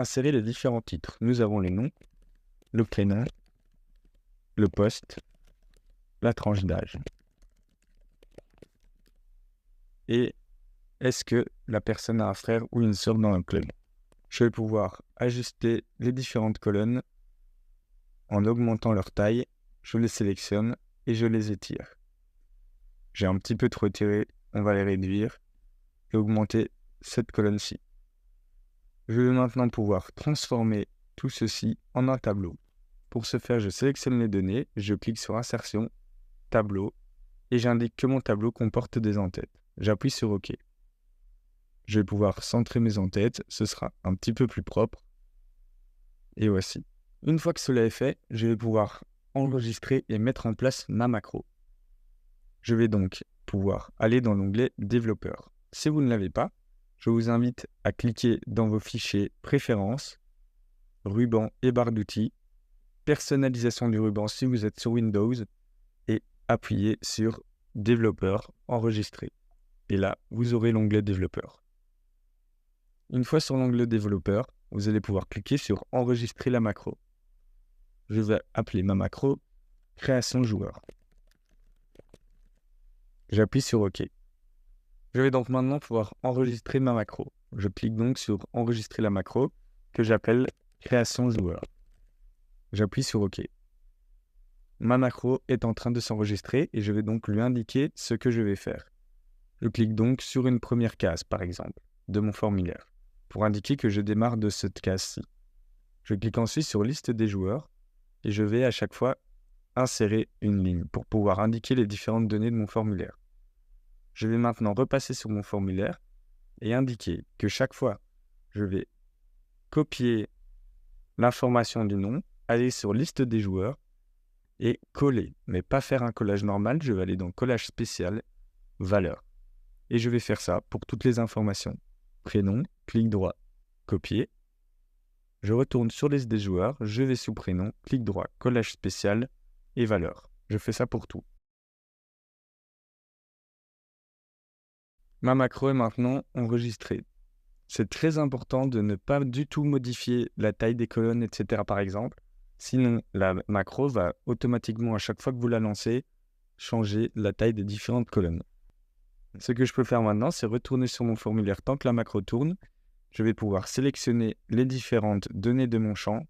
insérer les différents titres. Nous avons les noms, le prénom, le poste, la tranche d'âge. Et est-ce que la personne a un frère ou une sœur dans le club? Je vais pouvoir ajuster les différentes colonnes en augmentant leur taille. Je les sélectionne et je les étire. J'ai un petit peu trop étiré, on va les réduire et augmenter cette colonne-ci. Je vais maintenant pouvoir transformer tout ceci en un tableau. Pour ce faire, je sélectionne les données, je clique sur Insertion, Tableau, et j'indique que mon tableau comporte des en-têtes. J'appuie sur OK. Je vais pouvoir centrer mes en-têtes, ce sera un petit peu plus propre. Et voici. Une fois que cela est fait, je vais pouvoir enregistrer et mettre en place ma macro. Je vais donc pouvoir aller dans l'onglet Développeur. Si vous ne l'avez pas, je vous invite à cliquer dans vos fichiers Préférences, ruban et barre d'outils, personnalisation du ruban si vous êtes sur Windows, et appuyer sur Développeur, Enregistrer. Et là, vous aurez l'onglet Développeur. Une fois sur l'onglet Développeur, vous allez pouvoir cliquer sur Enregistrer la macro. Je vais appeler ma macro Création joueur. J'appuie sur OK. Je vais donc maintenant pouvoir enregistrer ma macro. Je clique donc sur Enregistrer la macro que j'appelle Création joueur. J'appuie sur OK. Ma macro est en train de s'enregistrer et je vais donc lui indiquer ce que je vais faire. Je clique donc sur une première case, par exemple, de mon formulaire, pour indiquer que je démarre de cette case-ci. Je clique ensuite sur Liste des joueurs et je vais à chaque fois insérer une ligne pour pouvoir indiquer les différentes données de mon formulaire. Je vais maintenant repasser sur mon formulaire et indiquer que chaque fois, je vais copier l'information du nom, aller sur Liste des joueurs et coller, mais pas faire un collage normal, je vais aller dans Collage spécial, Valeur. Et je vais faire ça pour toutes les informations. Prénom, clic droit, copier. Je retourne sur Liste des joueurs, je vais sous Prénom, clic droit, Collage spécial et Valeur. Je fais ça pour tout. Ma macro est maintenant enregistrée. C'est très important de ne pas du tout modifier la taille des colonnes, etc. par exemple. Sinon, la macro va automatiquement, à chaque fois que vous la lancez, changer la taille des différentes colonnes. Ce que je peux faire maintenant, c'est retourner sur mon formulaire tant que la macro tourne. Je vais pouvoir sélectionner les différentes données de mon champ